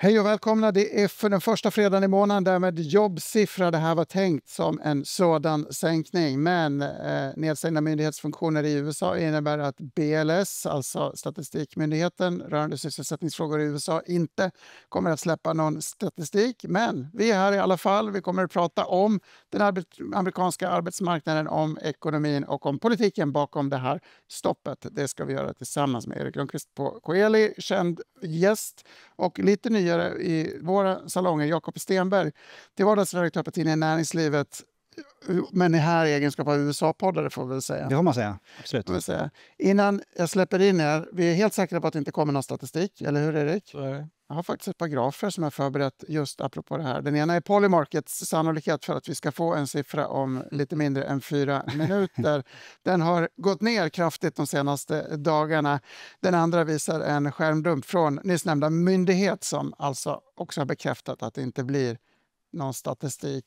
Hej och välkomna, det är för den första fredagen i månaden därmed jobbsiffra. Det här var tänkt som en sådan sänkning, men nedstängda myndighetsfunktioner i USA innebär att BLS, alltså statistikmyndigheten rörande sysselsättningsfrågor i USA, inte kommer att släppa någon statistik. Men vi är här i alla fall. Vi kommer att prata om den amerikanska arbetsmarknaden, om ekonomin och om politiken bakom det här stoppet. Det ska vi göra tillsammans med Erik Lundqvist på Coeli, känd gäst, och lite nyare i våra salonger, Jakob Stenberg, till vardagsredaktör på tidningen Näringslivet, men här i egenskap av USA-poddare får vi väl säga. Det får man säga, absolut. Får vi säga. Innan jag släpper in er, vi är helt säkra på att det inte kommer någon statistik, eller hur Erik? Så är det. Jag har faktiskt ett par grafer som jag förberett just apropå det här. Den ena är Polymarkets sannolikhet för att vi ska få en siffra om lite mindre än 4 minuter. Den har gått ner kraftigt de senaste dagarna. Den andra visar en skärmdump från nyss nämnda myndighet som alltså också har bekräftat att det inte blir någon statistik.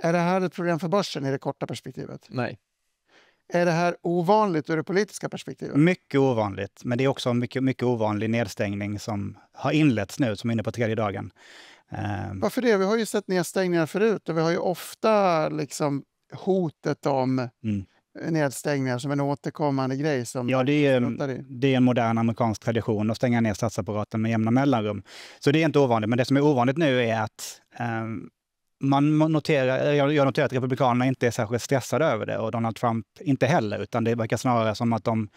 Är det här ett problem för börsen i det korta perspektivet? Nej. Är det här ovanligt ur det politiska perspektivet? Mycket ovanligt, men det är också en mycket ovanlig nedstängning som har inletts nu, som är inne på 3:e dagen. Varför det? Vi har ju sett nedstängningar förut och vi har ju ofta hotet om nedstängningar som en återkommande grej. Som det är en modern amerikansk tradition att stänga ner statsapparaten med jämna mellanrum. Så det är inte ovanligt, men det som är ovanligt nu är att jag noterar att republikanerna inte är särskilt stressade över det, och Donald Trump inte heller, utan det verkar snarare som att de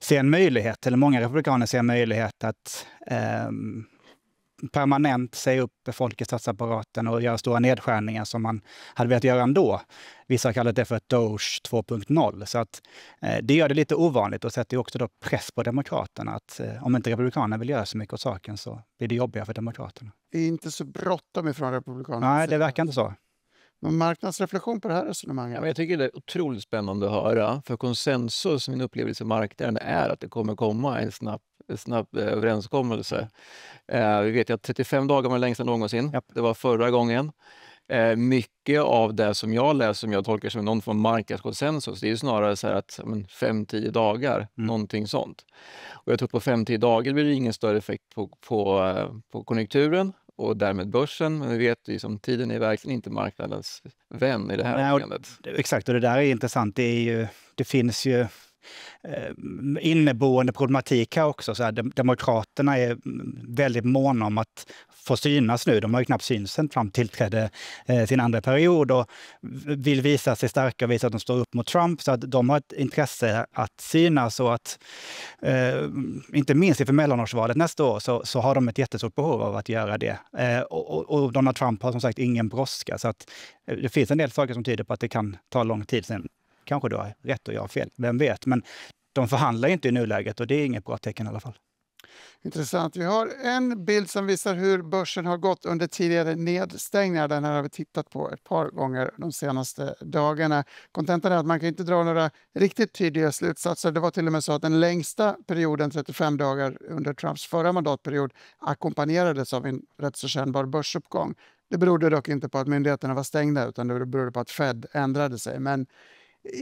ser en möjlighet, eller många republikaner ser en möjlighet att permanent säga upp folk i statsapparaten och göra stora nedskärningar som man hade velat göra ändå. Vissa har kallat det för ett Doge 2.0. Så att det gör det lite ovanligt och sätter också då press på demokraterna att om inte republikanerna vill göra så mycket åt saken så blir det jobbigare för demokraterna. Det är inte så bråttom ifrån republikanerna. Nej, det verkar inte så. Någon marknadsreflektion på det här resonemanget? Ja, men jag tycker det är otroligt spännande att höra. För konsensus, min upplevelse i marknaden, är att det kommer komma en snabb överenskommelse. Vi vet ju att 35 dagar var längst än någonsin. Japp. Det var förra gången. Mycket av det som jag läser, som jag tolkar som någon form av marknadskonsensus, det är ju snarare så här att 5-10 dagar, någonting sånt. Och jag tror på 5-10 dagar blir det ingen större effekt på konjunkturen och därmed börsen, men vi vet ju som tiden är verkligen inte marknadens vän i det här avseendet. Exakt, och det där är intressant. Det finns ju inneboende problematik här också. Så här, demokraterna är väldigt måna om att få synas nu. De har ju knappt synts sedan Trump tillträdde sin andra period och vill visa sig starka och visa att de står upp mot Trump. Så att de har ett intresse att synas, och att inte minst inför mellanårsvalet nästa år så har de ett jättestort behov av att göra det. Och Donald Trump har som sagt ingen brådska. Så att det finns en del saker som tyder på att det kan ta lång tid sen. Kanske du har rätt och jag har fel, vem vet. Men de förhandlar inte i nuläget och det är inget bra tecken i alla fall. Intressant. Vi har en bild som visar hur börsen har gått under tidigare nedstängningar. Den här har vi tittat på ett par gånger de senaste dagarna. Kontentan är att man kan inte dra några riktigt tydliga slutsatser. Det var till och med så att den längsta perioden, 35 dagar under Trumps förra mandatperiod, ackompanjerades av en rätt så kännbar börsuppgång. Det berodde dock inte på att myndigheterna var stängda, utan det berodde på att Fed ändrade sig. Men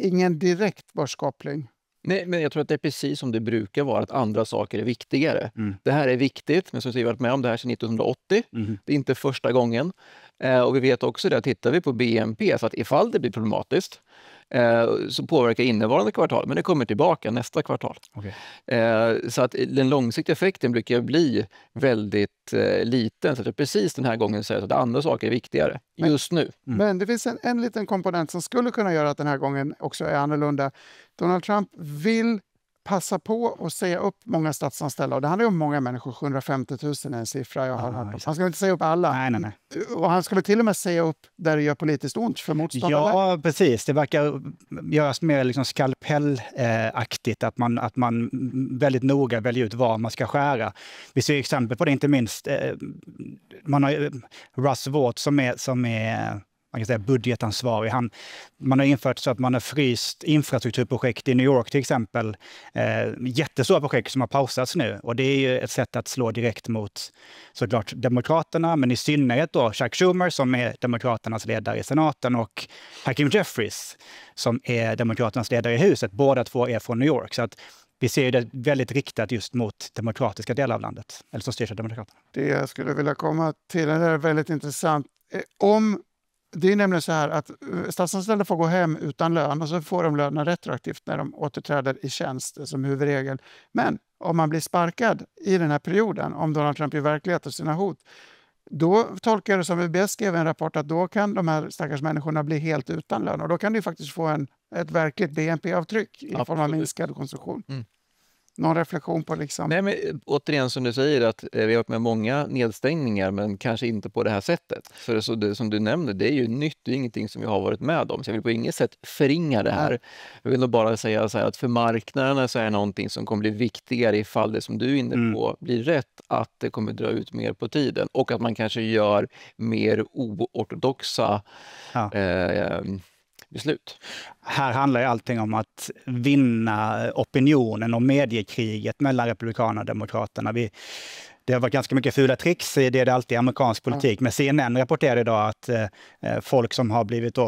ingen direkt börskoppling. Nej, men jag tror att det är precis som det brukar vara, att andra saker är viktigare. Det här är viktigt, men som vi har varit med om det här sedan 1980. Det är inte första gången. Och vi vet också det, tittar vi på BNP, så att ifall det blir problematiskt så påverkar innevarande kvartal, men det kommer tillbaka nästa kvartal. Okay. Så att den långsiktiga effekten brukar bli väldigt liten. Så att precis den här gången säger att andra saker är viktigare just nu. Men det finns en liten komponent som skulle kunna göra att den här gången också är annorlunda. Donald Trump vill passa på att säga upp många statsanställda. Och det handlar ju om många människor, 750 000 är en siffra jag har hört. Han ska inte säga upp alla. Nej. Och han ska väl till och med säga upp där det gör politiskt ont för motståndare. Ja, precis. Det verkar göras mer liksom skalpellaktigt, att man väldigt noga väljer ut var man ska skära. Vi ser exempel på det, inte minst man har Russ Vought som är man kan säga budgetansvarig. Man har infört så att man har fryst infrastrukturprojekt i New York till exempel. Jättestora projekt som har pausats nu. Och det är ju ett sätt att slå direkt mot såklart Demokraterna, men i synnerhet då Chuck Schumer som är Demokraternas ledare i senaten och Hakeem Jeffries som är Demokraternas ledare i huset. Båda två är från New York. Så att vi ser det väldigt riktat just mot demokratiska delar av landet, eller som styrs av Demokraterna. Det jag skulle vilja komma till, det är väldigt intressant. Det är nämligen så här att statsanställda får gå hem utan lön och så får de lönen retroaktivt när de återträder i tjänst som huvudregel. Men om man blir sparkad i den här perioden, om Donald Trump i verklighet och sina hot, då tolkar jag det som UBS skrev en rapport att då kan de här stackars människorna bli helt utan lön och då kan det faktiskt få ett verkligt BNP-avtryck i form av minskad konsumtion. Någon reflektion på liksom... Nej, men återigen som du säger att vi har varit med många nedstängningar men kanske inte på det här sättet. För så det, som du nämnde, det är ju nytt, det är ingenting som vi har varit med om. Så jag vill på inget sätt förringa det här. Jag vill nog bara säga så här att för marknaderna så är det någonting som kommer bli viktigare ifall det som du är inne på blir rätt, att det kommer dra ut mer på tiden och att man kanske gör mer oortodoxa beslut. Här handlar ju allting om att vinna opinionen och mediekriget mellan Republikanerna och Demokraterna. Det har varit ganska mycket fula tricks, det är det alltid i amerikansk politik. Men CNN rapporterade idag att folk som har blivit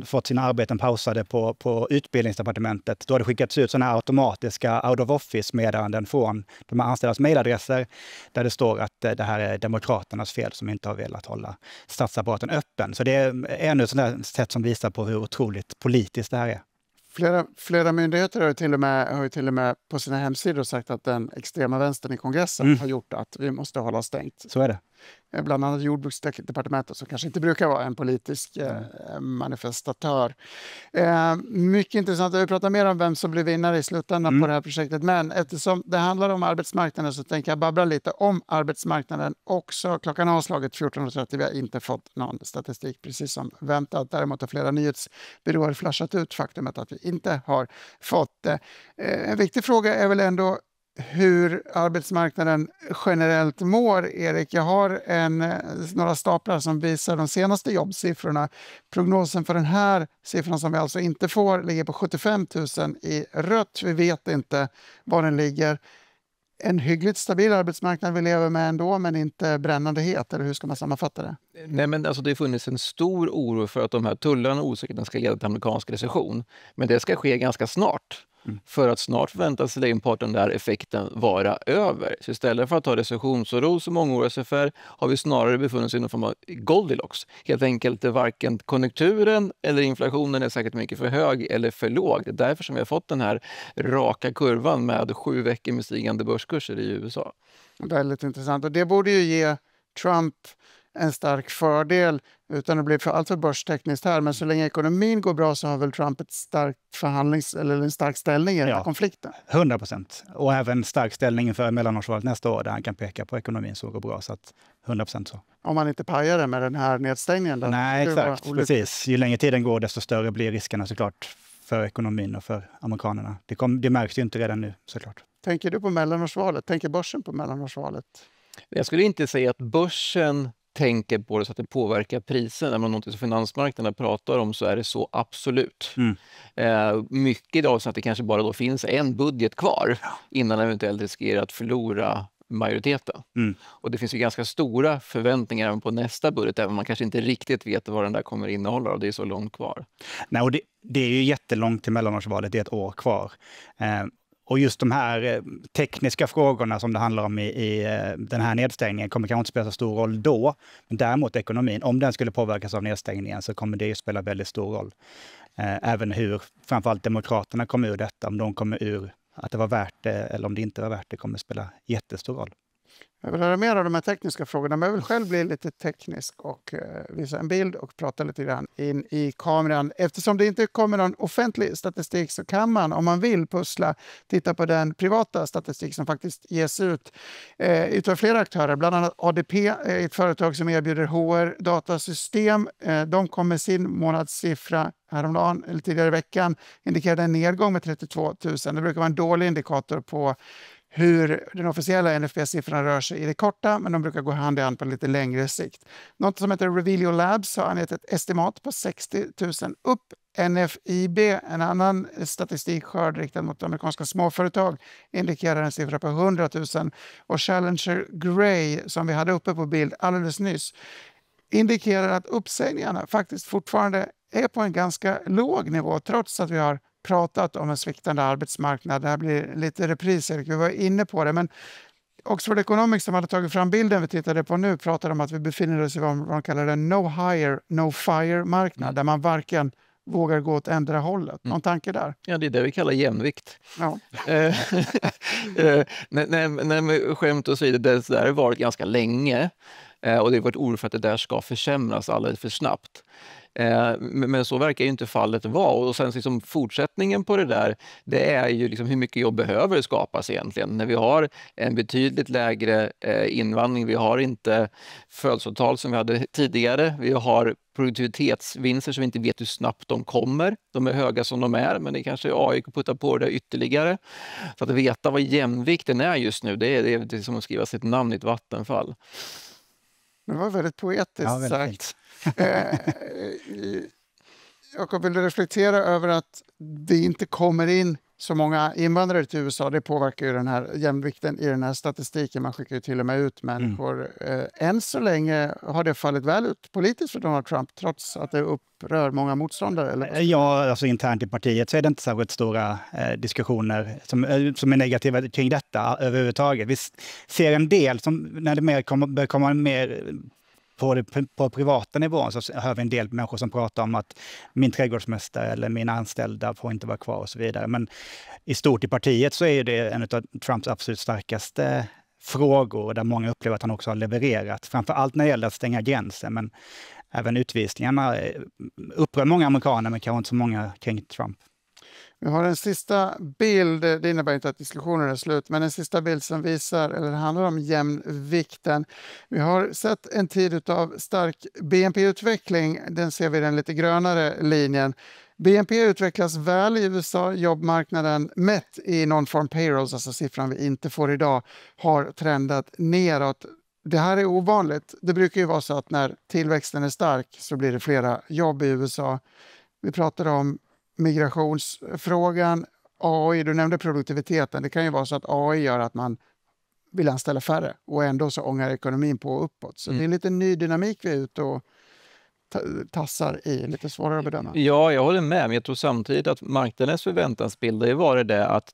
fått sina arbeten pausade på utbildningsdepartementet, då har det skickats ut sådana här automatiska out of office-meddelanden från de anställdas mejladresser där det står att det här är Demokraternas fel som inte har velat hålla statsapparaten öppen. Så det är ännu ett sådant här sätt som visar på hur otroligt politiskt det här är. Flera myndigheter har ju till och med på sina hemsidor sagt att den extrema vänstern i kongressen har gjort att vi måste hålla stängt. Så är det. Bland annat jordbruksdepartementet som kanske inte brukar vara en politisk manifestatör. Mycket intressant. Vi pratar mer om vem som blir vinnare i slutändan på det här projektet. Men eftersom det handlar om arbetsmarknaden så tänker jag babbla lite om arbetsmarknaden också. Klockan har slagit 14.30. Vi har inte fått någon statistik precis som väntat. Däremot har flera nyhetsbyråer flashat ut faktumet att vi inte har fått det. En viktig fråga är väl ändå hur arbetsmarknaden generellt mår, Erik. Jag har några staplar som visar de senaste jobbsiffrorna. Prognosen för den här siffran som vi alltså inte får ligger på 75 000 i rött. Vi vet inte var den ligger. En hyggligt stabil arbetsmarknad vi lever med ändå, men inte brännande het, eller hur ska man sammanfatta det? Nej, men alltså det har funnits en stor oro för att de här tullarna och osäkerheten ska leda till amerikansk recession. Men det ska ske ganska snart. För att snart förväntas sig den där effekten vara över. Så istället för att ha recessionsoro som många oroar sig för har vi snarare befunnit oss i någon form av Goldilocks. Helt enkelt varken konjunkturen eller inflationen är säkert mycket för hög eller för låg. Det är därför som vi har fått den här raka kurvan med 7 veckor med stigande börskurser i USA. Väldigt intressant och det borde ju ge Trump en stark fördel utan att bli alltför börstekniskt här. Men så länge ekonomin går bra så har väl Trump ett starkt en stark ställning i den här konflikten. 100%. Och även stark ställning inför mellanårsvalet nästa år där han kan peka på ekonomin som går bra. Så att 100% så. Om man inte pajar det med den här nedstängningen. Då. Nej, exakt. Precis. Ju längre tiden går desto större blir riskerna såklart för ekonomin och för amerikanerna. Det märks ju inte redan nu såklart. Tänker du på mellanårsvalet? Tänker börsen på mellanårsvalet? Jag skulle inte säga att börsen tänker på det så att det påverkar priserna. När man något som finansmarknaden pratar om så är det så absolut. Mycket idag så att det kanske bara då finns en budget kvar innan eventuellt riskerar att förlora majoriteten. Och det finns ju ganska stora förväntningar även på nästa budget, även om man kanske inte riktigt vet vad den där kommer innehålla och det är så långt kvar. Nej, och det är ju jättelångt till mellanårsvalet, det är ett år kvar. Och just de här tekniska frågorna som det handlar om i den här nedstängningen kommer kanske inte spela så stor roll då. Men däremot ekonomin, om den skulle påverkas av nedstängningen så kommer det ju spela väldigt stor roll. Även hur framförallt Demokraterna kommer ur detta, om de kommer ur att det var värt det eller om det inte var värt det kommer spela jättestor roll. Jag vill höra mer av de här tekniska frågorna, men jag vill själv bli lite teknisk och visa en bild och prata lite grann in i kameran. Eftersom det inte kommer någon offentlig statistik så kan man, om man vill titta på den privata statistik som faktiskt ges ut utav flera aktörer. Bland annat ADP, ett företag som erbjuder HR-datasystem. De kom med sin månadssiffra häromdagen, eller tidigare i veckan, indikerade en nedgång med 32 000. Det brukar vara en dålig indikator på hur den officiella NFP-siffran rör sig i det korta, men de brukar gå hand i hand på lite längre sikt. Något som heter Revelio Labs har angett ett estimat på 60 000 upp. NFIB, en annan statistikskörd riktad mot amerikanska småföretag, indikerar en siffra på 100 000. Och Challenger Gray, som vi hade uppe på bild alldeles nyss, indikerar att uppsägningarna faktiskt fortfarande är på en ganska låg nivå, trots att vi har pratat om en sviktande arbetsmarknad. Det här blir lite repriser, vi var inne på det, men Oxford Economics som hade tagit fram bilden vi tittade på nu pratade om att vi befinner oss i vad man kallar en no hire, no fire-marknad, där man varken vågar gå åt ändra hållet. Någon tanke där? Ja, det är det vi kallar jämvikt. Ja. Nej, skämt åsido, det där har varit ganska länge och det har varit oro för att det där ska försämras alldeles för snabbt. Men så verkar ju inte fallet vara. Och sen liksom fortsättningen på det där, det är ju liksom hur mycket jobb behöver skapas egentligen. När vi har en betydligt lägre invandring, vi har inte födelsetal som vi hade tidigare, vi har produktivitetsvinster som vi inte vet hur snabbt de kommer. De är höga som de är, men det kanske AI kan putta på det ytterligare. Så att veta vad jämvikten är just nu, det är som att skriva sitt namn i ett vattenfall. Det var väldigt poetiskt sagt. Jakob, vill du reflektera över att det inte kommer in så många invandrare till USA? Det påverkar ju den här jämvikten i den här statistiken. Man skickar ju till och med ut människor. Än så länge har det fallit väl ut politiskt för Donald Trump, trots att det upprör många motståndare? Eller? Ja, alltså internt i partiet så är det inte särskilt stora diskussioner som är negativa kring detta överhuvudtaget. Vi ser en del som när det börjar komma mer på privata nivån, så hör vi en del människor som pratar om att min trädgårdsmästare eller mina anställda får inte vara kvar och så vidare. Men i stort i partiet så är det en av Trumps absolut starkaste frågor där många upplever att han också har levererat. Framför allt när det gäller att stänga gränsen, men även utvisningarna upprör många amerikaner, men kanske inte så många kring Trump. Vi har en sista bild, det innebär inte att diskussionen är slut, men en sista bild som visar, eller det handlar om jämvikten. Vi har sett en tid av stark BNP-utveckling, den ser vi den lite grönare linjen. BNP utvecklas väl i USA, jobbmarknaden mätt i non-farm payrolls, alltså siffran vi inte får idag, har trendat neråt. Det här är ovanligt. Det brukar ju vara så att när tillväxten är stark så blir det flera jobb i USA. Vi pratar om migrationsfrågan, AI, du nämnde produktiviteten. Det kan ju vara så att AI gör att man vill anställa färre och ändå så ångar ekonomin på uppåt. Så det är lite ny dynamik vi är ute och tassar i, lite svårare att bedöma. Ja, jag håller med, men jag tror samtidigt att marknadens förväntansbild har varit det att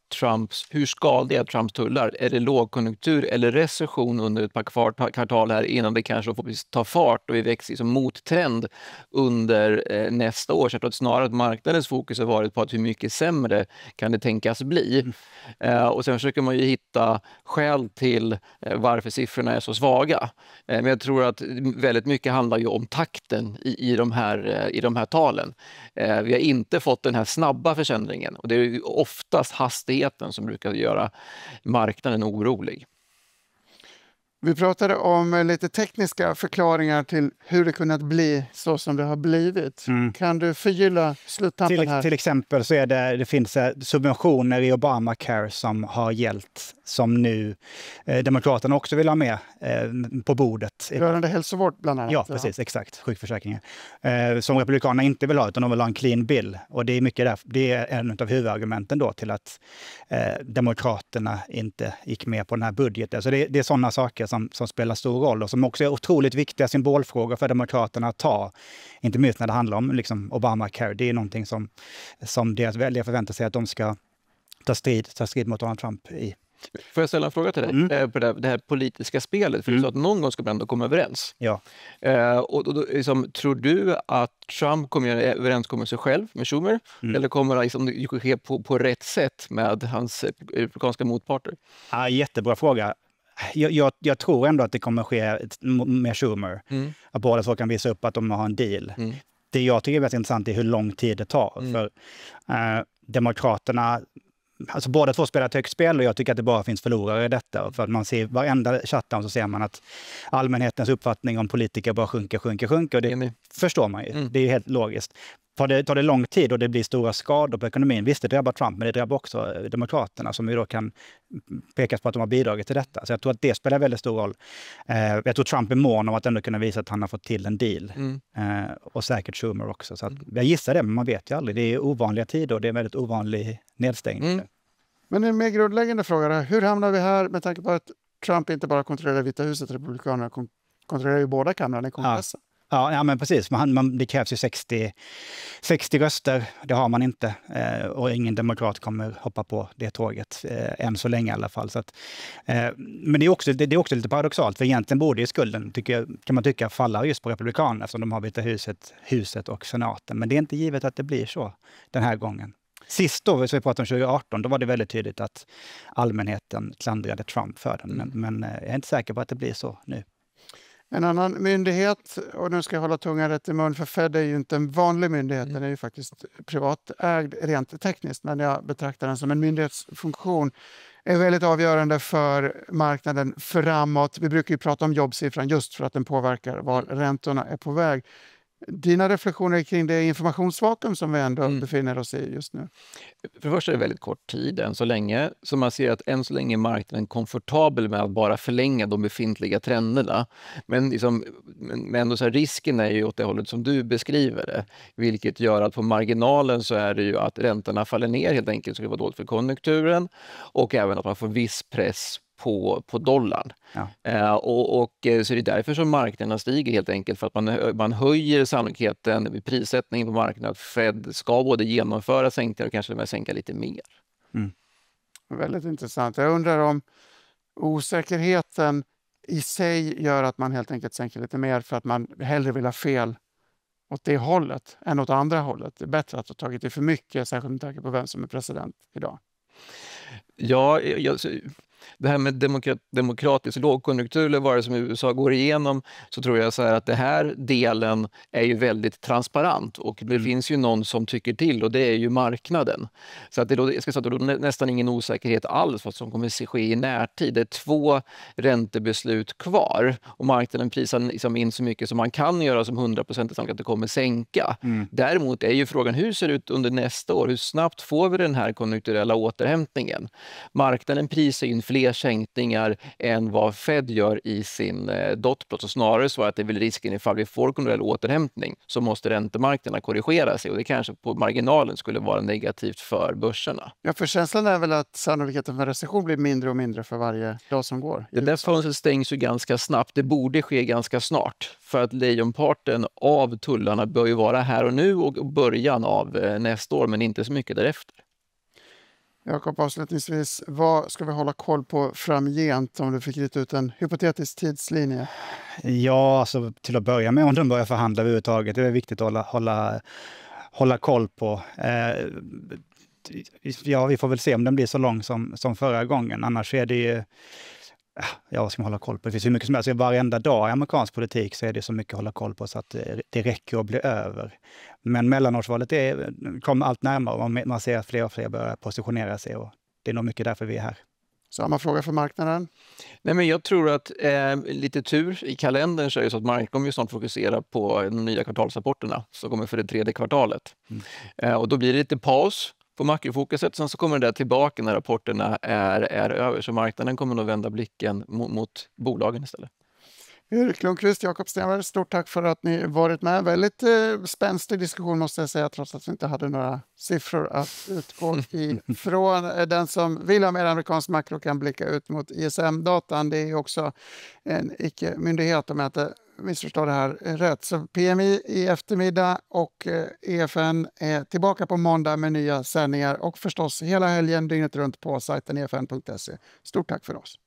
hur skadliga är Trumps tullar? Är det lågkonjunktur eller recession under ett par kvartal här innan det kanske får ta fart och vi växer som mottrend under nästa år? Så jag tror att snarare att marknadens fokus har varit på att hur mycket sämre kan det tänkas bli. Och sen försöker man ju hitta skäl till varför siffrorna är så svaga. Men jag tror att väldigt mycket handlar ju om takten i de här talen. Vi har inte fått den här snabba försämringen och det är ju oftast hastigheten som brukar göra marknaden orolig. Vi pratade om lite tekniska förklaringar till hur det kunnat bli så som det har blivit. Kan du förgylla sluttampen här? Till exempel så det finns subventioner i Obamacare som har gällt, som nu Demokraterna också vill ha med på bordet. Rörande hälsovård bland annat. Ja, precis, exakt. Sjukförsäkringen. Som Republikanerna inte vill ha, utan de vill ha en clean bill. Och det är mycket där, det är en av huvudargumenten då till att Demokraterna inte gick med på den här budgeten. Så det är sådana saker som spelar stor roll och som också är otroligt viktiga symbolfrågor för Demokraterna att ta. Inte minst när det handlar om liksom Obamacare. Det är någonting som deras väljare förväntar sig att de ska ta strid mot Donald Trump i. Får jag ställa en fråga till dig på det här politiska spelet? För du sa att någon gång ska man ändå komma överens. Ja. Och då, liksom, tror du att Trump kommer göra överenskommelse själv med Schumer? Eller kommer det liksom ske på rätt sätt med hans republikanska motparter? Ja, jättebra fråga. Jag tror ändå att det kommer ske med Schumer. Att båda så kan visa upp att de har en deal. Det jag tycker är väldigt intressant är hur lång tid det tar. För Demokraterna, alltså båda två spelar ett högt spel och jag tycker att det bara finns förlorare i detta. För att man ser varenda chatten så ser man att allmänhetens uppfattning om politiker bara sjunker. Och det förstår man ju. Det är helt logiskt. tar det lång tid och det blir stora skador på ekonomin. Visst, det drabbar Trump, men det drabbar också Demokraterna som ju då kan pekas på att de har bidragit till detta. Så jag tror att det spelar väldigt stor roll. Jag tror Trump är mån om att ändå kunna visa att han har fått till en deal. Och säkert Schumer också. Så att, jag gissar det, men man vet ju aldrig. Det är ovanliga tider och det är en väldigt ovanlig nedstängning. Men en mer grundläggande fråga då. Hur hamnar vi här med tanke på att Trump inte bara kontrollerar Vita huset, Republikanerna kontrollerar ju båda kamrarna i kongressen? Ja, men precis. Det krävs ju 60 röster. Det har man inte. Och ingen demokrat kommer hoppa på det tåget. Än så länge i alla fall. Så att, men det är också lite paradoxalt. För egentligen borde ju skulden, kan man tycka, falla just på republikanerna. Eftersom de har Vita huset och senaten. Men det är inte givet att det blir så den här gången. Sist då, så vi pratade om 2018, då var det väldigt tydligt att allmänheten klandrade Trump för den. Men jag är inte säker på att det blir så nu. En annan myndighet, och nu ska jag hålla tungan rätt i mun, för Fed är ju inte en vanlig myndighet, den är ju faktiskt privatägd rent tekniskt, men jag betraktar den som en myndighetsfunktion, är väldigt avgörande för marknaden framåt. Vi brukar ju prata om jobbsiffran just för att den påverkar var räntorna är på väg. Dina reflektioner kring det informationsvakuum som vi ändå befinner oss i just nu? För det första är det väldigt kort tid än så länge. Så man ser att än så länge är marknaden komfortabel med att bara förlänga de befintliga trenderna. Men ändå så här, risken är ju åt det hållet som du beskriver det. Vilket gör att på marginalen så är det ju att räntorna faller ner helt enkelt. Så det var dåligt för konjunkturen. Och även att man får viss press på dollarn. Ja. Så det är därför som marknaderna stiger helt enkelt, för att man höjer sannolikheten vid prissättning på marknaden att Fed ska både genomföra sänkningar och kanske sänka lite mer. Väldigt intressant. Jag undrar om osäkerheten i sig gör att man helt enkelt sänker lite mer för att man hellre vill ha fel åt det hållet än åt andra hållet. Det är bättre att ha tagit det för mycket, särskilt med tanke på vem som är president idag. Ja, det här med demokratisk lågkonjunktur eller vad det som USA går igenom, så tror jag så här att det här delen är ju väldigt transparent och det finns ju någon som tycker till och det är ju marknaden. Så att det är nästan ingen osäkerhet alls vad som kommer att ske i närtid. Det är 2 räntebeslut kvar och marknaden prisar liksom in så mycket som man kan göra som 100% att det kommer sänka. Däremot är ju frågan, hur ser det ut under nästa år? Hur snabbt får vi den här konjunkturella återhämtningen? Marknaden prisar in fler sänkningar än vad Fed gör i sin dotplot. Så snarare så att det är väl risken ifall vi får konjunkturell återhämtning så måste räntemarknaderna korrigera sig och det kanske på marginalen skulle vara negativt för börserna. Ja, för känslan är väl att sannolikheten för recession blir mindre och mindre för varje dag som går. Det där fönstret stängs ju ganska snabbt. Det borde ske ganska snart för att lejonparten av tullarna bör ju vara här och nu och början av nästa år, men inte så mycket därefter. Jakob, avslutningsvis, vad ska vi hålla koll på framgent om du fick rita ut en hypotetisk tidslinje? Ja, alltså till att börja med om de börjar förhandla överhuvudtaget. Det är viktigt att hålla koll på. Ja, vi får väl se om den blir så lång som förra gången. Annars är det ju... Ja, vad ska man hålla koll på? Det finns ju mycket som helst. Varenda dag i amerikansk politik så är det så mycket att hålla koll på så att det räcker att bli över. Men mellanårsvalet kommer allt närmare och man ser att fler och fler börjar positionera sig och det är nog mycket därför vi är här. Samma fråga för marknaden? Nej, men jag tror att lite tur i kalendern så är det så att marknaden kommer ju snart fokusera på de nya kvartalsrapporterna som kommer för det 3:e kvartalet. Och då blir det lite paus på makrofokuset, sen så kommer det där tillbaka när rapporterna är över. Så marknaden kommer nog vända blicken mot bolagen istället. Erik Lundqvist, Jakob Stenberg, stort tack för att ni varit med. Väldigt spänstig diskussion måste jag säga, trots att vi inte hade några siffror att utgå ifrån. Den som vill ha mer amerikansk makro kan blicka ut mot ISM-datan. Det är också en icke-myndighet om jag inte missförstår det här rätt. Så PMI i eftermiddag och EFN är tillbaka på måndag med nya sändningar och förstås hela helgen dygnet runt på sajten efn.se. Stort tack för oss.